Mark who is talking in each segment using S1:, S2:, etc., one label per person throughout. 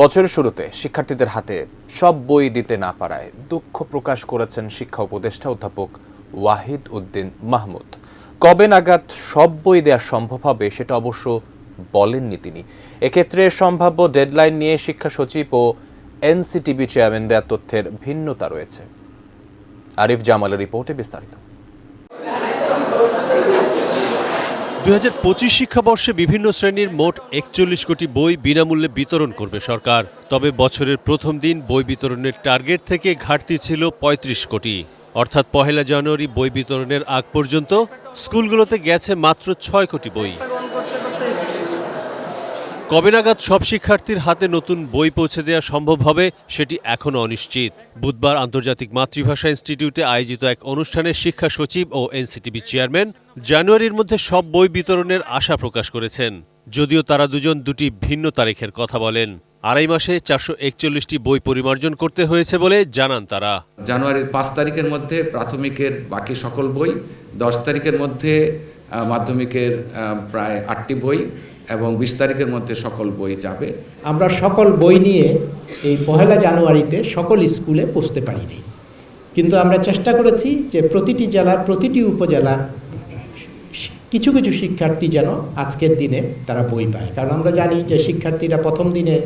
S1: বছরের শুরুতে শিক্ষার্থীদের হাতে সব বই দিতে না পারায় দুঃখ প্রকাশ করেছেন শিক্ষা উপদেষ্টা অধ্যাপক ওয়াহিদ উদ্দিন মাহমুদ। কবে নাগাদ সব বই দেওয়া সম্ভব হবে সেটা অবশ্য বলেননি তিনি। এক্ষেত্রে সম্ভাব্য ডেডলাইন নিয়ে শিক্ষা সচিব ও এনসিটিবি চেয়ারম্যান দেওয়া তথ্যের ভিন্নতা রয়েছে। আরিফ জামালের রিপোর্টে বিস্তারিত।
S2: ২০২৫ শিক্ষাবর্ষে বিভিন্ন শ্রেণীর মোট ৪১ কোটি বই বিনামূল্যে বিতরণ করবে সরকার। তবে বছরের প্রথম দিন বই বিতরণের টার্গেট থেকে ঘাটতি ছিল ৩৫ কোটি। অর্থাৎ পহেলা জানুয়ারি বই বিতরণের আগ পর্যন্ত স্কুলগুলোতে গেছে মাত্র ৬ কোটি বই। কবে নাগাদ সব শিক্ষার্থীর হাতে নতুন বই পৌঁছে দেওয়া সম্ভব হবে সেটি এখনও অনিশ্চিত। বুধবার আন্তর্জাতিক মাতৃভাষা ইনস্টিটিউটে আয়োজিত এক অনুষ্ঠানে শিক্ষা সচিব ও এনসিটিবি চেয়ারম্যান জানুয়ারির মধ্যে সব বই বিতরণের আশা প্রকাশ করেছেন, যদিও তারা দুজন দুটি ভিন্ন তারিখের কথা বলেন। আড়াই মাসে ৪৪১টি বই পরিমার্জন করতে হয়েছে বলে জানান তারা।
S3: জানুয়ারির ৫ তারিখের মধ্যে প্রাথমিকের বাকি সকল বই, ১০ তারিখের মধ্যে মাধ্যমিকের প্রায় ৮টি বই এবং ২০ তারিখের মধ্যে সকল বই যাবে।
S4: আমরা সকল বই নিয়ে এই পহেলা জানুয়ারিতে সকল স্কুলে পৌঁছতে পারিনি, কিন্তু আমরা চেষ্টা করেছি যে প্রতিটি জেলার প্রতিটি উপজেলার কিছু কিছু শিক্ষার্থী যেন আজকের দিনে তারা বই পায়। কারণ আমরা জানি যে শিক্ষার্থীরা প্রথম দিনে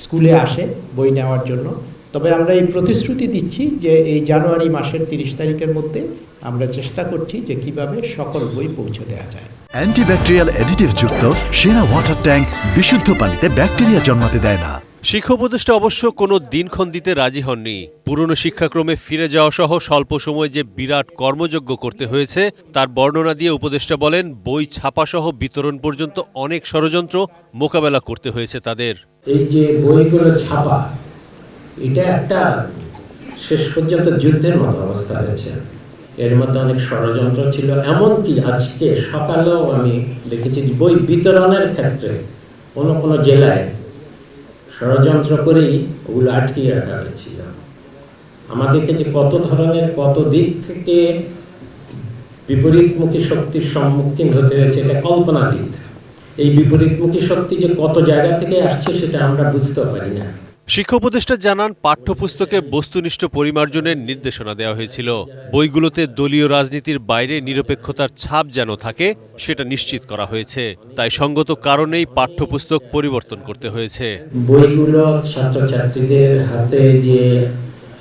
S4: স্কুলে আসে বই নেওয়ার জন্য। তবে আমরা এই প্রতিশ্রুতি দিচ্ছি যে এই জানুয়ারি মাসের ৩০ তারিখের মধ্যে আমরা চেষ্টা করছি যে কিভাবে সকল বই পৌঁছে দেওয়া যায়।
S5: অ্যান্টিব্যাকটেরিয়াল অ্যাডিটিভ যুক্ত সেরা ওয়াটার ট্যাঙ্ক বিশুদ্ধ পানিতে ব্যাকটেরিয়া জন্মাতে দেয় না।
S2: শিক্ষা উপদেষ্টা অবশ্য কোনো দিনক্ষণ দিতে রাজি হননি। পুরনো শিক্ষাক্রমে ফিরে যাওয়া সহ স্বল্প সময় যে বিরাট কর্মযজ্ঞ করতে হয়েছে তার বর্ণনা দিয়ে উপদেষ্টা বলেন, বই ছাপাসহ বিতরণ পর্যন্ত অনেক ষড়যন্ত্র মোকাবেলা করতে হয়েছে তাদের।
S6: এই যে বইগুলো ছাপা, এটা একটা শেষ পর্যন্ত যুদ্ধের মতো অবস্থা হয়েছে। এর মধ্যে অনেক ষড়যন্ত্র ছিল, এমনকি আজকে সকালেও আমি দেখেছি বই বিতরণের ক্ষেত্রে কোনো কোনো জেলায় ষড়যন্ত্র করেই ওগুলো আটকিয়ে রাখা হয়েছিল। আমাদেরকে যে কত ধরনের কত দিক থেকে বিপরীতমুখী শক্তির সম্মুখীন হতে হয়েছে এটা কল্পনাতীত। এই বিপরীতমুখী শক্তি যে কত জায়গা থেকে আসছে সেটা আমরা বুঝতে পারি না।
S2: শিক্ষা উপদেষ্টা জানান, পাঠ্যপুস্তকে বস্তুনিষ্ঠ পরিমার্জনের নির্দেশনা দেওয়া হয়েছিল। বইগুলোতে দলীয় রাজনীতির বাইরে নিরপেক্ষতার ছাপ যেন থাকে সেটা নিশ্চিত করা হয়েছে। তাই সঙ্গত কারণেই পাঠ্যপুস্তক পরিবর্তন করতে হয়েছে।
S6: বইগুলো ছাত্রছাত্রীদের হাতে যে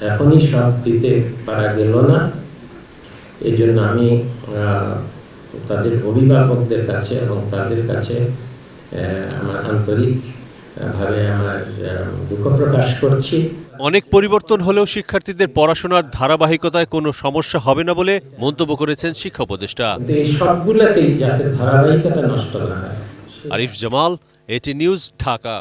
S6: এখনই সব দিতে পারা গেল না, এই জন্য আমি তাদের অভিভাবকদের কাছে এবং তাদের কাছে আমার আন্তরিক ভাবে আমার দুঃখ প্রকাশ করছি।
S2: অনেক পরিবর্তন হলেও শিক্ষার্থীদের পড়াশোনার ধারাবাহিকতায় কোনো সমস্যা হবে না বলে মন্তব্য করেছেন শিক্ষা উপদেষ্টা।
S6: এই সবগুলোতেই যাতে ধারাবাহিকতা নষ্ট না হয়।
S2: আরিফ জামাল, এটি নিউজ, ঢাকা।